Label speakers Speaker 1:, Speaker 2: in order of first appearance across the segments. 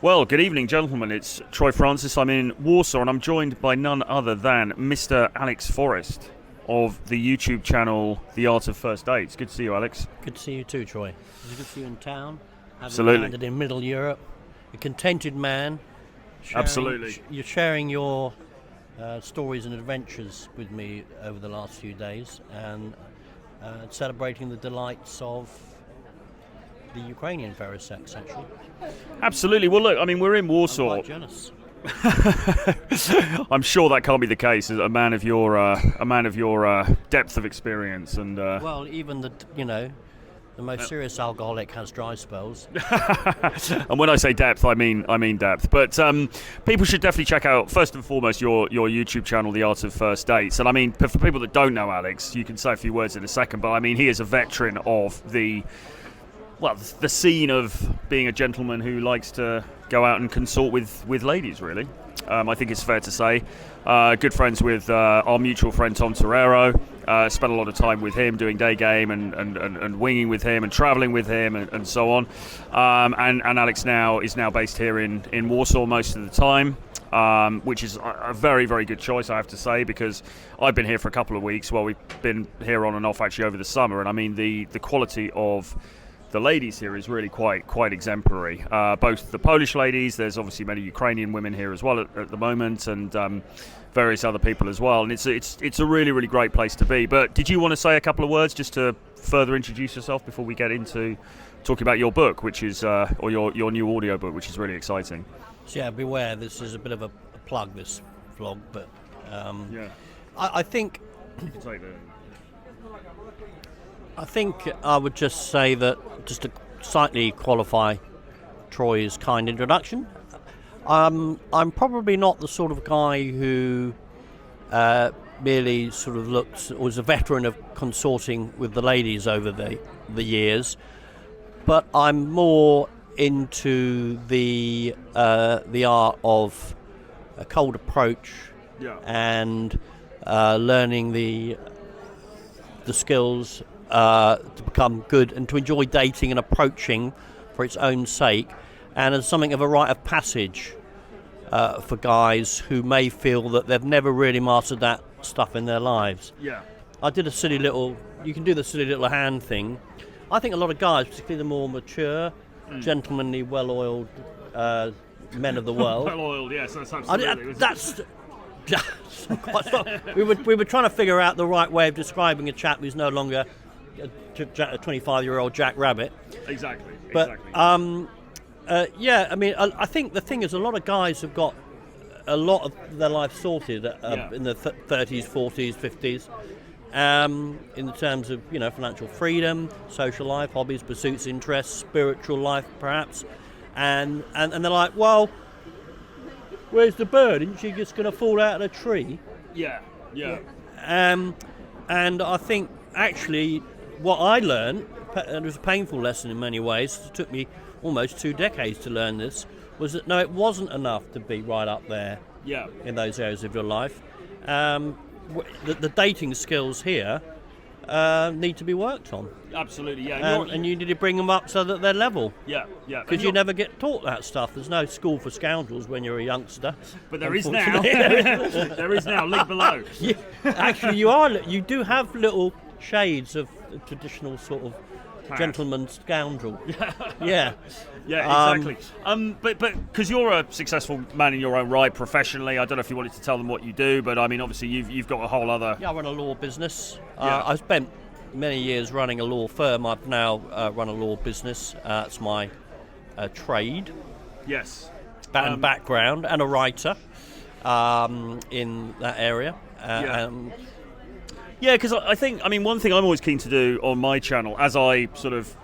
Speaker 1: Well, good evening, gentlemen. It's Troy Francis. I'm in Warsaw, and I'm joined by none other than Mr. Alex Forrest of the YouTube channel The Art of First Dates. Good to see you, Alex.
Speaker 2: Good to see you too, Troy. It's good to see you in town.
Speaker 1: Absolutely.
Speaker 2: Landed in Middle Europe. A contented man.
Speaker 1: Absolutely.
Speaker 2: You're sharing your stories and adventures with me over the last few days, and celebrating the delights of the Ukrainian various sex, actually.
Speaker 1: Absolutely. Well, look, I mean, we're in Warsaw.
Speaker 2: I'm quite jealous.
Speaker 1: I'm sure that can't be the case. As a man of your depth of experience, and
Speaker 2: well, even the most serious alcoholic has dry spells.
Speaker 1: And when I say depth, I mean depth. But people should definitely check out, first and foremost, your YouTube channel, The Art of First Dates. And I mean, for people that don't know Alex, you can say a few words in a second. But I mean, he is a veteran of the scene of being a gentleman who likes to go out and consort with ladies, really. I think it's fair to say. Good friends with our mutual friend Tom Torero. Spent a lot of time with him doing day game and winging with him and travelling with him and so on. And Alex is now based here in Warsaw most of the time. Which is a very, very good choice, I have to say, because I've been here for a couple of weeks. Well, we've been here on and off actually over the summer, and I mean the quality of the ladies here is really quite exemplary. Both the Polish ladies, there's obviously many Ukrainian women here as well at the moment, and various other people as well. And it's a really, really great place to be. But did you want to say a couple of words just to further introduce yourself before we get into talking about your book, which is or your new audio book, which is really exciting?
Speaker 2: So yeah, beware. This is a bit of a plug, this vlog, but
Speaker 1: Yeah.
Speaker 2: I think.
Speaker 1: You can take that.
Speaker 2: I think I would just say that, just to slightly qualify Troy's kind introduction, I'm probably not the sort of guy who merely sort of was a veteran of consorting with the ladies over the years, but I'm more into the art of a cold approach,
Speaker 1: Yeah.
Speaker 2: and learning the skills to become good and to enjoy dating and approaching for its own sake, and as something of a rite of passage for guys who may feel that they've never really mastered that stuff in their lives.
Speaker 1: Yeah.
Speaker 2: I did you can do the silly little hand thing. I think a lot of guys, particularly the more mature, gentlemanly, well-oiled men of the world.
Speaker 1: Well-oiled, yes, that's absolutely.
Speaker 2: We were trying to figure out the right way of describing a chap who's no longer a 25-year-old Jack Rabbit.
Speaker 1: Exactly.
Speaker 2: But yeah, I mean, I think the thing is, a lot of guys have got a lot of their life sorted in the 30s, 40s, 50s. In terms of financial freedom, social life, hobbies, pursuits, interests, spiritual life, perhaps, and they're like, well, where's the bird? Isn't she just going to fall out of a tree?
Speaker 1: Yeah.
Speaker 2: And I think actually what I learned, and it was a painful lesson in many ways, it took me almost 2 decades to learn this, was that no, it wasn't enough to be right up there in those areas of your life. The dating skills here need to be worked on.
Speaker 1: Absolutely, yeah.
Speaker 2: And you need to bring them up so that they're level.
Speaker 1: Yeah.
Speaker 2: Because you never get taught that stuff. There's no school for scoundrels when you're a youngster.
Speaker 1: But there is now. There is now. Link below.
Speaker 2: Actually, you do have little shades of the traditional sort of gentleman scoundrel. Yeah.
Speaker 1: Yeah, exactly. But because you're a successful man in your own right professionally, I don't know if you wanted to tell them what you do, but I mean, obviously you've got a whole other.
Speaker 2: Yeah, I run a law business. I spent many years running a law firm. I've now run a law business. It's my trade.
Speaker 1: Yes.
Speaker 2: And background, and a writer in that area.
Speaker 1: Yeah, because I think, I mean, one thing I'm always keen to do on my channel, as I sort of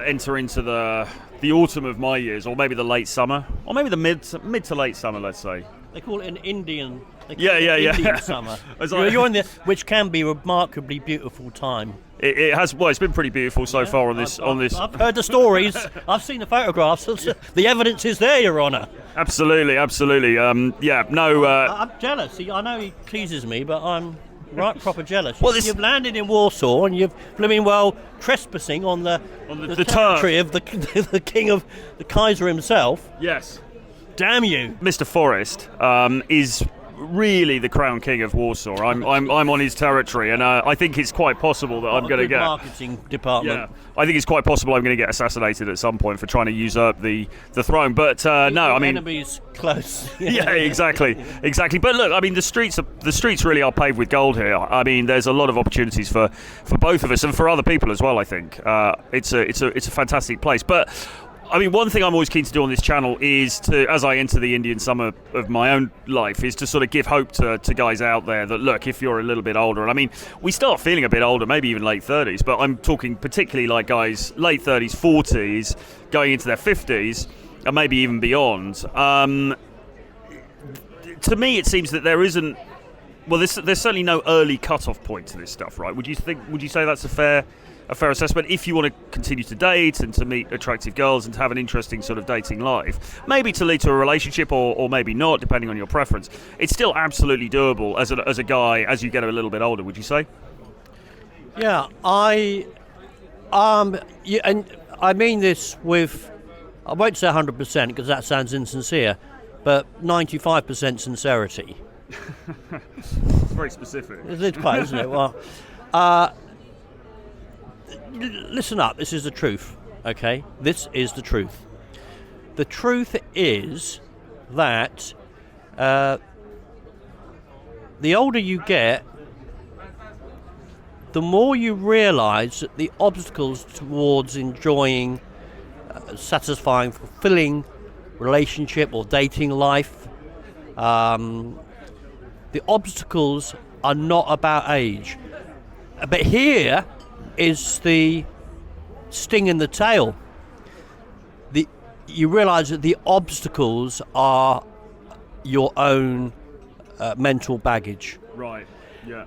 Speaker 1: enter into the autumn of my years, or maybe the late summer, or maybe the mid to late summer, let's say.
Speaker 2: They call it an Indian.
Speaker 1: Indian
Speaker 2: summer. You're in which can be a remarkably beautiful time.
Speaker 1: It has. Well, it's been pretty beautiful so far on this.
Speaker 2: I've heard the stories. I've seen the photographs. The evidence is there, Your Honour.
Speaker 1: Absolutely. I'm jealous.
Speaker 2: I know he pleases me, but I'm right proper jealous.
Speaker 1: Well,
Speaker 2: You've landed in Warsaw and you've trespassing on the territory of the king of the Kaiser himself.
Speaker 1: Yes.
Speaker 2: Damn you,
Speaker 1: Mr. Forrest is really the crown king of Warsaw. I'm on his territory, and I think it's quite possible that I'm going to get
Speaker 2: marketing department.
Speaker 1: Yeah, I think it's quite possible I'm going to get assassinated at some point for trying to usurp the throne. But no, I mean,
Speaker 2: enemies close.
Speaker 1: yeah, exactly. But look, I mean, the streets really are paved with gold here. I mean, there's a lot of opportunities for both of us and for other people as well. I think it's a fantastic place. But I mean, one thing I'm always keen to do on this channel is to, as I enter the Indian summer of my own life, is to sort of give hope to guys out there that, look, if you're a little bit older, and I mean, we start feeling a bit older, maybe even late 30s, but I'm talking particularly like guys late 30s, 40s, going into their 50s, and maybe even beyond. To me, it seems that there isn't, well, there's certainly no early cut-off point to this stuff, right? Would you say that's a fair assessment? If you want to continue to date and to meet attractive girls and to have an interesting sort of dating life, maybe to lead to a relationship or maybe not, depending on your preference, it's still absolutely doable as a guy as you get a little bit older, would you say?
Speaker 2: Yeah, and I mean this with, I won't say 100% because that sounds insincere, but 95% sincerity.
Speaker 1: It's very specific.
Speaker 2: It's quite, isn't it? Well, listen up, this is the truth, okay? This is the truth. The truth is that the older you get, the more you realise that the obstacles towards enjoying, satisfying, fulfilling relationship or dating life, the obstacles are not about age. But here is the sting in the tail. You realise that the obstacles are your own mental baggage.
Speaker 1: Right. Yeah.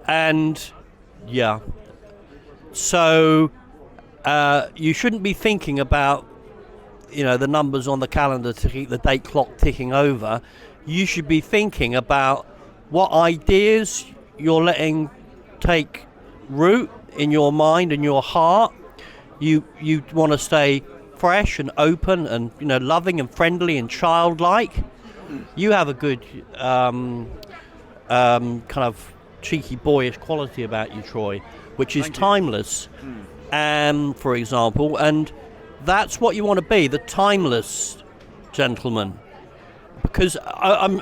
Speaker 2: And yeah, so you shouldn't be thinking about the numbers on the calendar to keep the date clock ticking over. You should be thinking about what ideas you're letting take root in your mind and your heart. You want to stay fresh and open and loving and friendly and childlike. You have a good kind of cheeky boyish quality about you, Troy, which is timeless. For example, and that's what you want to be, the timeless gentleman. Because I'm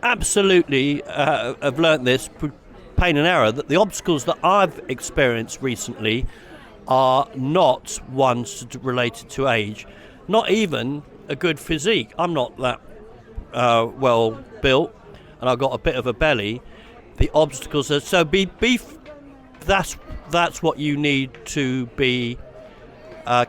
Speaker 2: absolutely have learnt this, pain and error, that the obstacles that I've experienced recently are not ones related to age, not even a good physique. I'm not that well built, and I've got a bit of a belly. The obstacles are so that's what you need to be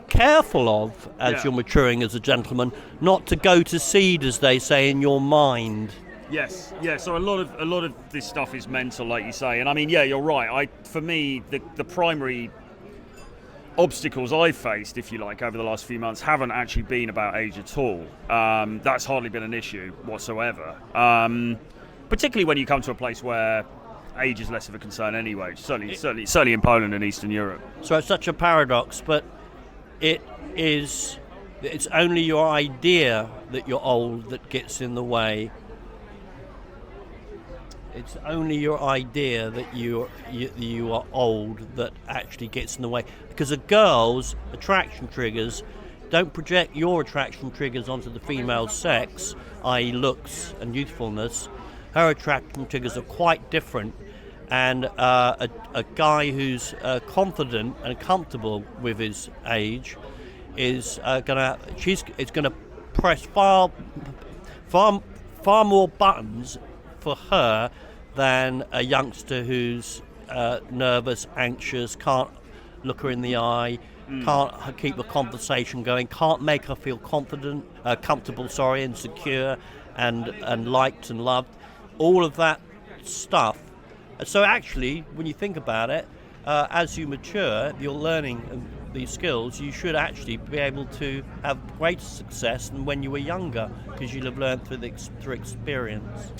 Speaker 2: careful of as you're maturing as a gentleman, not to go to seed, as they say, in your mind.
Speaker 1: Yes, yeah. So a lot of this stuff is mental, like you say, and I mean, yeah, you're right. For me, the primary obstacles I've faced, if you like, over the last few months haven't actually been about age at all. That's hardly been an issue whatsoever. Particularly when you come to a place where age is less of a concern anyway. Certainly in Poland and Eastern Europe.
Speaker 2: So it's such a paradox, but it's only your idea that you're old that gets in the way. It's only your idea that you are old that actually gets in the way. Because a girl's attraction triggers don't project your attraction triggers onto the female sex, i.e. looks and youthfulness. Her attraction triggers are quite different. And a guy who's confident and comfortable with his age is gonna press far more buttons for her than a youngster who's nervous, anxious, can't look her in the eye, can't keep the conversation going, can't make her feel comfortable, and secure, and liked and loved. All of that stuff. So actually, when you think about it, as you mature, you're learning these skills, you should actually be able to have greater success than when you were younger, because you'll have learned through experience.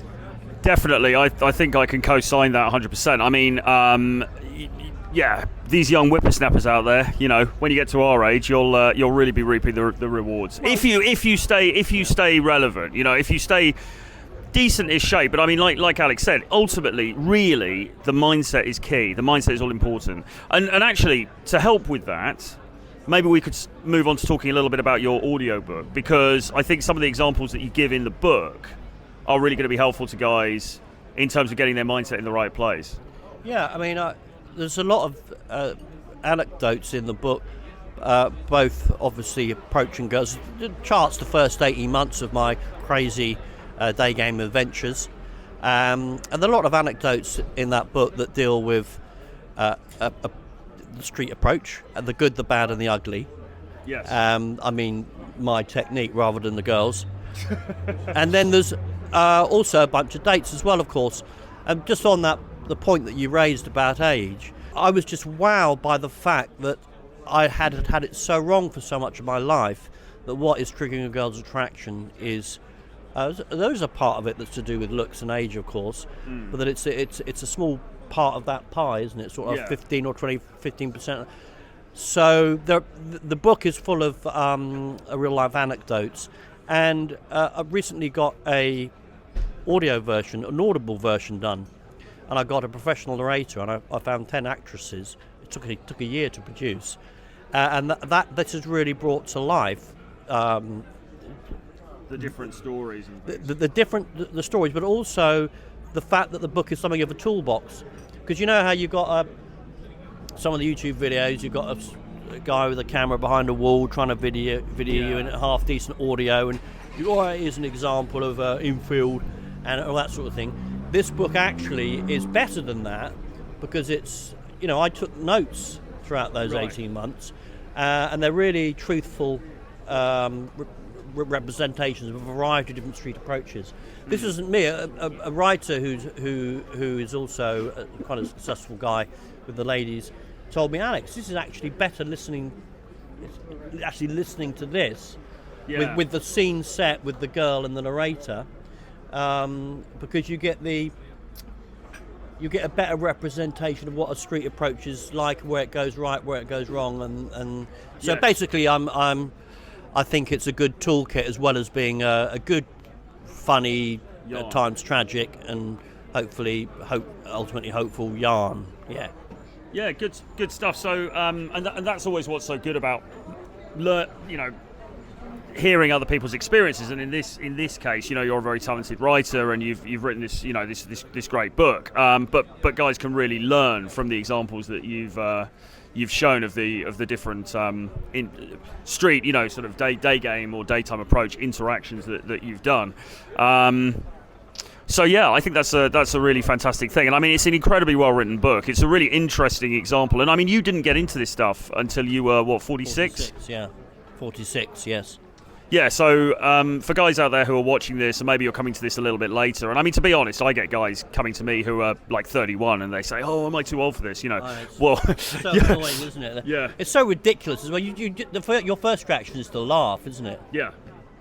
Speaker 1: Definitely, I think I can co-sign that 100%. I mean, yeah, these young whippersnappers out there, you know, when you get to our age, you'll really be reaping the rewards if you stay relevant. You know, if you stay decent-ish shape. But I mean, like Alex said, ultimately, really, the mindset is key. The mindset is all important. And actually, to help with that, maybe we could move on to talking a little bit about your audiobook, because I think some of the examples that you give in the book are really going to be helpful to guys in terms of getting their mindset in the right place.
Speaker 2: Yeah, I mean, there's a lot of anecdotes in the book, both obviously approaching girls. It charts the first 18 months of my crazy day game adventures, and there are a lot of anecdotes in that book that deal with the street approach, the good, the bad, and the ugly.
Speaker 1: Yes.
Speaker 2: I mean, my technique rather than the girls. And then there's also a bunch of dates as well, of course. And just on that, the point that you raised about age, I was just wowed by the fact that I had it so wrong for so much of my life that what is triggering a girl's attraction is there's a part of it that's to do with looks and age, of course, but that it's a small part of that pie, isn't it? Sort of 15 or 15%. So the book is full of real life anecdotes, and I've recently got a audio version, an audible version done, and I got a professional narrator, and I found 10 actresses. It took a year to produce, and that has really brought to life
Speaker 1: the different stories and
Speaker 2: the stories, but also the fact that the book is something of a toolbox. Because you know how you got some of the YouTube videos, you've got a guy with a camera behind a wall trying to video you in half decent audio, and here's an example of infield and all that sort of thing. This book actually is better than that, because it's, you know, I took notes throughout those 18 months, and they're really truthful representations of a variety of different street approaches. This isn't me. A writer who is also quite a successful guy with the ladies told me, Alex, this is actually better listening to this with the scene set with the girl and the narrator, because you get a better representation of what a street approach is like, where it goes right, where it goes wrong, and so basically I think it's a good toolkit, as well as being a good, funny, at times tragic, and ultimately hopeful yarn.
Speaker 1: Yeah, good stuff. So, and that's always what's so good about, hearing other people's experiences. And in this case, you know, you're a very talented writer, and you've written this, you know, this great book. But guys can really learn from the examples that you've shown of the different in street, you know, sort of day game or daytime approach interactions that you've done. So yeah, I think that's a really fantastic thing, and I mean, it's an incredibly well written book. It's a really interesting example, and I mean, you didn't get into this stuff until you were 46?
Speaker 2: 46, yes.
Speaker 1: Yeah, so for guys out there who are watching this, and maybe you're coming to this a little bit later, and I mean, to be honest, I get guys coming to me who are like 31, and they say, "Oh, am I too old for this?" You know,
Speaker 2: it's so annoying, isn't it?
Speaker 1: Yeah,
Speaker 2: it's so ridiculous as well. Your first reaction is to laugh, isn't it?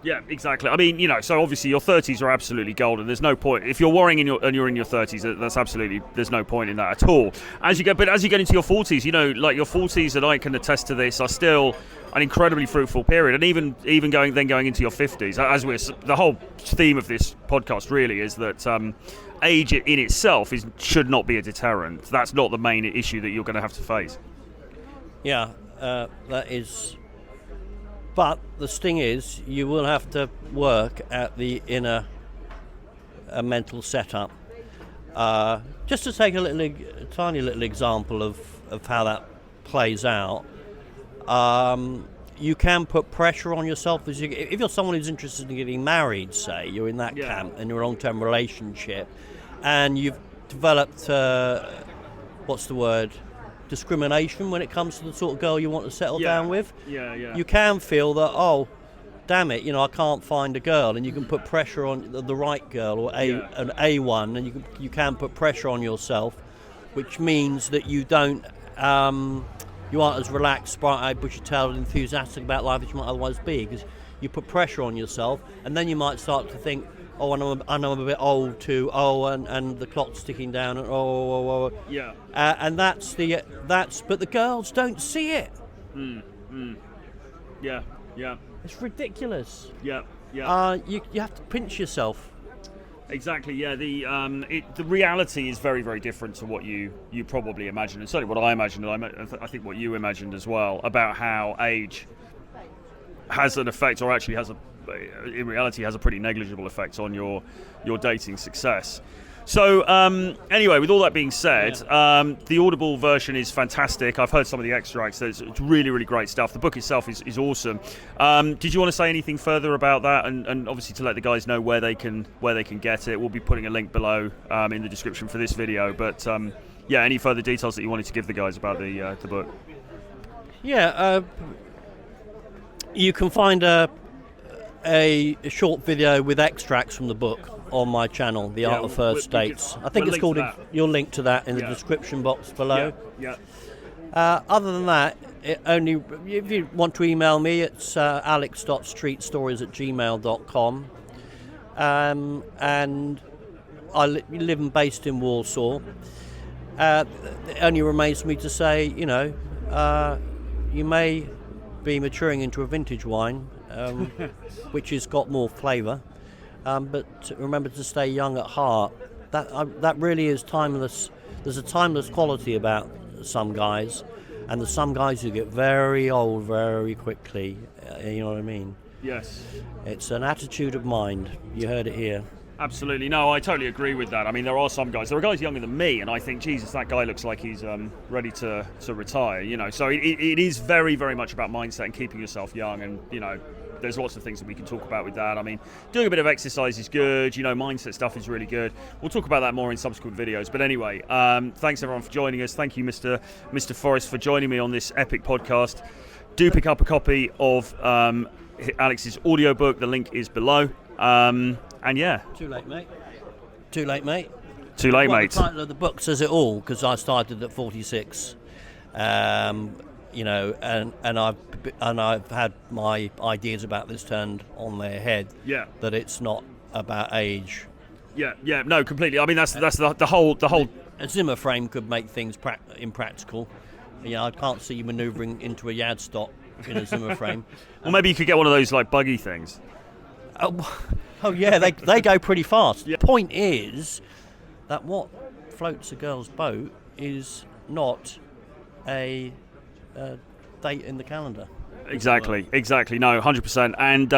Speaker 1: Yeah, exactly. I mean, you know, so obviously your 30s are absolutely golden. There's no point if you're worrying you're in your 30s. That's absolutely, there's no point in that at all. As you get into your 40s, you know, like your 40s, and I can attest to this, are still an incredibly fruitful period, and even going into your 50s. As the whole theme of this podcast really is that age in itself should not be a deterrent. That's not the main issue that you're going to have to face.
Speaker 2: Yeah, that is. But the sting is, you will have to work at the inner mental setup. Just to take a tiny little example of how that plays out, you can put pressure on yourself if you're someone who's interested in getting married, say, you're in that camp in a long-term relationship, and you've developed, discrimination when it comes to the sort of girl you want to settle down with. You can feel that, oh, damn it, you know, I can't find a girl, and you can put pressure on the right girl, or an A1, and you can put pressure on yourself, which means that you don't you aren't as relaxed, bright-eyed, bushy-tailed, enthusiastic about life as you might otherwise be, because you put pressure on yourself, and then you might start to think, and I'm a bit old to and the clock's ticking down and
Speaker 1: Yeah.
Speaker 2: and but the girls don't see it.
Speaker 1: Yeah. Yeah.
Speaker 2: It's ridiculous.
Speaker 1: Yeah. Yeah.
Speaker 2: You have to pinch yourself.
Speaker 1: Exactly. Yeah. The reality is very, very different to what you probably imagined, and certainly what I imagined, and I think what you imagined as well, about how age has an effect, or actually in reality has a pretty negligible effect on your dating success. So anyway, with all that being said, the Audible version is fantastic. I've heard some of the extracts. It's really, really great stuff. The book itself is awesome. Did you want to say anything further about that? And obviously to let the guys know where they can get it. We'll be putting a link below in the description for this video. But any further details that you wanted to give the guys about the book?
Speaker 2: Yeah, you can find a short video with extracts from the book on my channel, The Art of First Dates. I think it's called. You'll link to that in the description box below.
Speaker 1: Yeah.
Speaker 2: Other than that, if you want to email me, it's alex.streetstories@gmail.com. And I live and based in Warsaw. It only remains for me to say, you may be maturing into a vintage wine, which has got more flavour. But remember to stay young at heart. That really is timeless. There's a timeless quality about some guys, and there's some guys who get very old very quickly. You know what I mean?
Speaker 1: Yes.
Speaker 2: It's an attitude of mind. You heard it here.
Speaker 1: Absolutely. No, I totally agree with that. I mean, there are guys younger than me, and I think, Jesus, that guy looks like he's ready to retire, So it is very, very much about mindset and keeping yourself young, and, there's lots of things that we can talk about with that. I mean, doing a bit of exercise is good, mindset stuff is really good. We'll talk about that more in subsequent videos. But anyway, thanks everyone for joining us. Thank you, Mr. Forrest, for joining me on this epic podcast. Do pick up a copy of Alex's audiobook. The link is below. And yeah.
Speaker 2: Too late, mate. Too late, mate.
Speaker 1: Too late, mate.
Speaker 2: The title of the book says it all, because I started at 46. And I've had my ideas about this turned on their head.
Speaker 1: Yeah.
Speaker 2: That it's not about age.
Speaker 1: Yeah. No, completely. I mean, that's the whole.
Speaker 2: A Zimmer frame could make things impractical. I can't see you manoeuvring into a yard stop in a Zimmer frame.
Speaker 1: Well, maybe you could get one of those like buggy things.
Speaker 2: Oh yeah, they go pretty fast. Yeah. The point is that what floats a girl's boat is not a date in the calendar.
Speaker 1: Exactly. No, 100%. And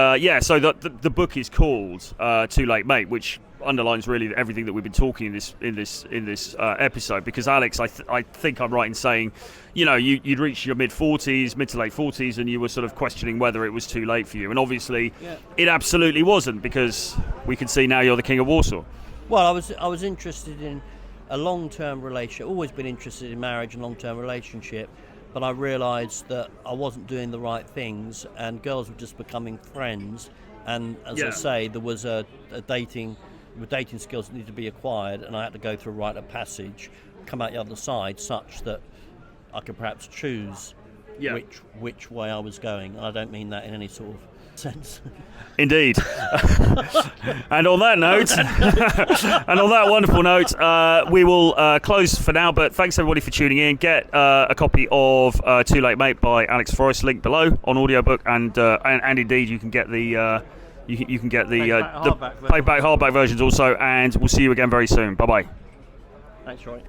Speaker 1: so the book is called Too Late, Mate, which underlines really everything that we've been talking in this episode. Because Alex, I think I'm right in saying, you'd reached your mid to late 40s, and you were sort of questioning whether it was too late for you. And obviously, It absolutely wasn't, because we can see now you're the king of Warsaw.
Speaker 2: Well, I was interested in a long-term relationship. Always been interested in marriage and long-term relationship. But I realised that I wasn't doing the right things, and girls were just becoming friends. And as I say, there was a dating skills that needed to be acquired, and I had to go through a rite of passage, come out the other side, such that I could perhaps choose which way I was going. And I don't mean that in any sort of sense.
Speaker 1: Indeed. And on that note, and on that wonderful note, we will close for now. But thanks everybody for tuning in. Get a copy of Too Late, Mate by Alex Forrest, link below on audiobook, and indeed you can get the paperback hardback versions also. And we'll see you again very soon. Bye bye.
Speaker 2: Thanks, Roy.